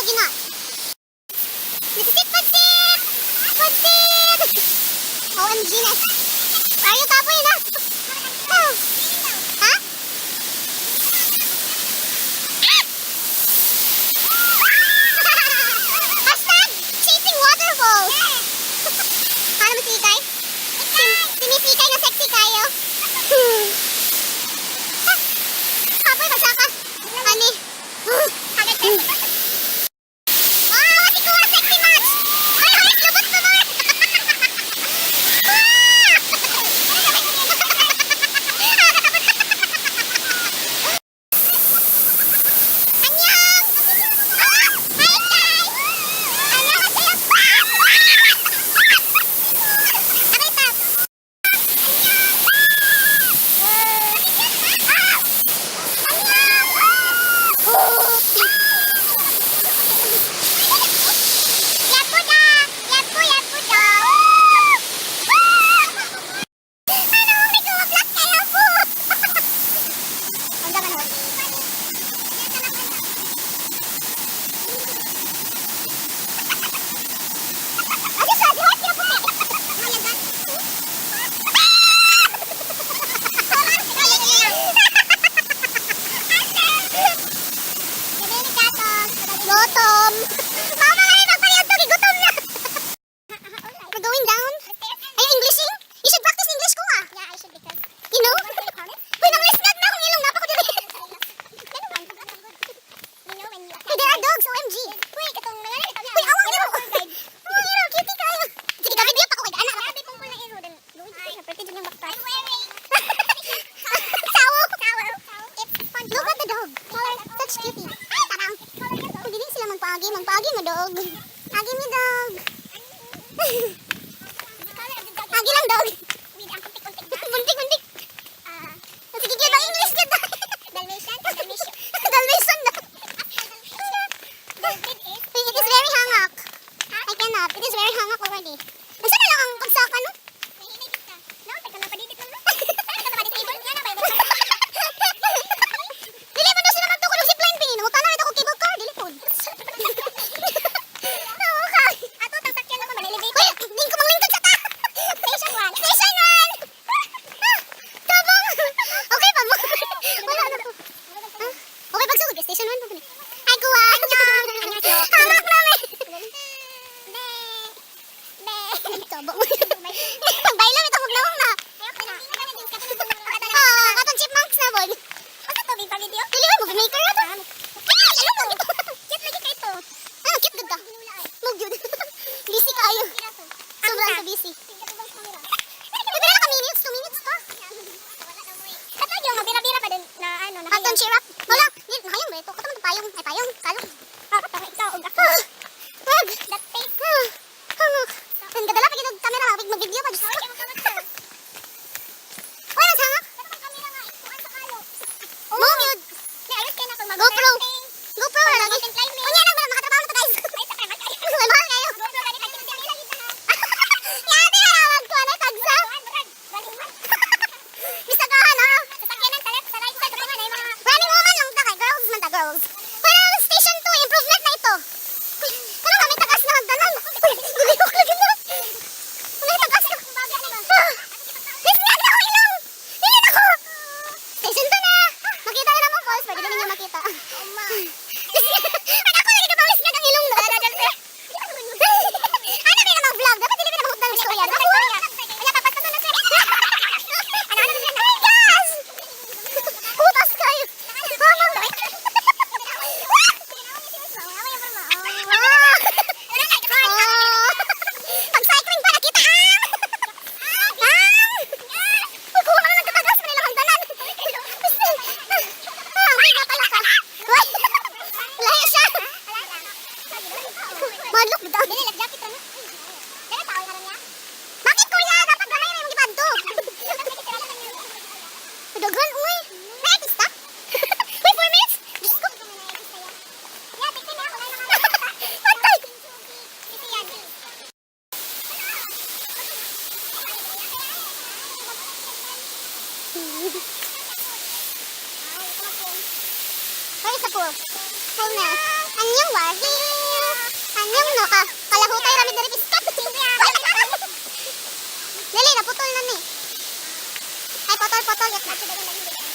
you not? Pansit! Pansit! Pansit! OMG na. Ayaw tapoy na. Oh. Ha? Hashtag chasing waterfalls. Ano mo si Ikay? Si Miss Ikay na sexy kayo. Kapoy, basa ka. Ani. Magpagi mo dog. Agi mi dog. Agi lang dog. Buntik. Sige kaya bang English ka dog. Dalmatian. Dalmatian dog. It is very hangak. I cannot. It is very hangak already. Masa na lang ang pagsaka no? No, teka na padidit lang. Dili mo na sila magtukulog si plane pin. Huwag ka na ito ko cable car. Dili po. Busy. Bibira ka minutes, 2 minutes pa. Katong yung magbira-bira pa din na ano na. Aton syrup. Wala, hayong ba ito? Katong payong, ay payong, kalong. Katong ikaw og ako. Wag. That face. Ang dadala pa gid og camera, mag-video pa just. Wala sa nga. Katong camera nga ikuan sa kalong. Mo gyud. Ni ayos kay na kung mag-GoPro. GoPro ra lagi. Unya lang makatrabaho na ta guys. Ay sa kay magkayo. Mahal kayo. GoPro gani kay girls. Well, station 2, improvement na ito. Pero kami tagas na hagdanan. Guliyok lagi na. May tagas na. Please, nga na ako ilang. Hingin ako. Station 2 na. Makita na naman falls. Pwede ninyo makita. Ano ako lagi kapawis na kang ilong na. Ano kayo namang vlog? Dapat hindi ka namang hugdan ng storya. Dapat kanya papas na sa ano na gas! Putas kayo. Daghan, uy. May artista? Wait, 4 minutes? Diyos ko. Patay. Where is the pool? Full na. Anyong warhill. Anyong no ka. Kalahutay rami dari piskat. Dili na putol na ni. Ay potol.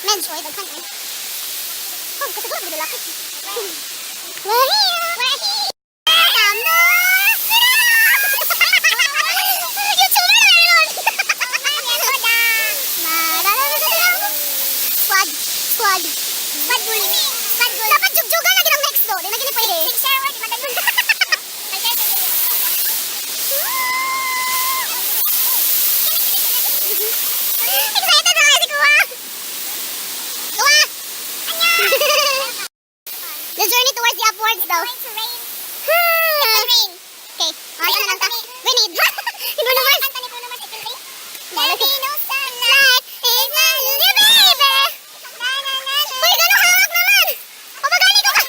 Men's oy daghan ay. Oh, kasi ko bila laki. Warhill. Tama. YouTuber na yun. Squad bully. Dapat jugjugan lagi ng next do. Di na gini pwede. Excited na kasi kuha. Kuha. The journey towards the upwards daw. Okay. Ano na lang ta? We need. Hindi naman. Baby, no sunlight is not the baby. Uy, gano'ng hawak naman. Papagani ko ka.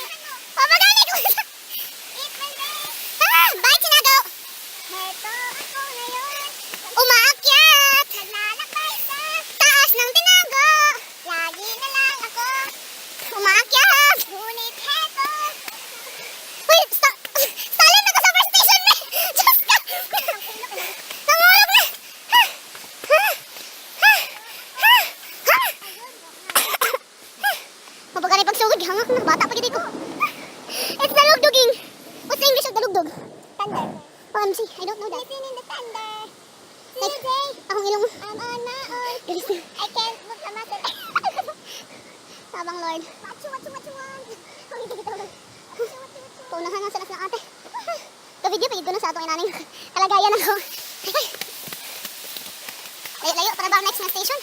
Bye, Tinago. Umaakyat. Taas ng Tinago. Lagi na lang ako. Umaakyat. Ngunit heto. Uy, stalin na ka sa first station, be. Diyos ka. Nangulog na. Mapagani pagsugod, hangak na. Bata pa giti ko. It's the lugduging. What's the English of the lugdug? Thunder. OMG, I don't know that. Listen in the thunder. Like, akong ilong. I'm on my own. Galis na. I can't move the muscle. Sabang Lord. What you want? Paunahan na salas ng ate. Ka-video pa, na sa atong inaning kalagayan ako. Layo, para ba ang next na station?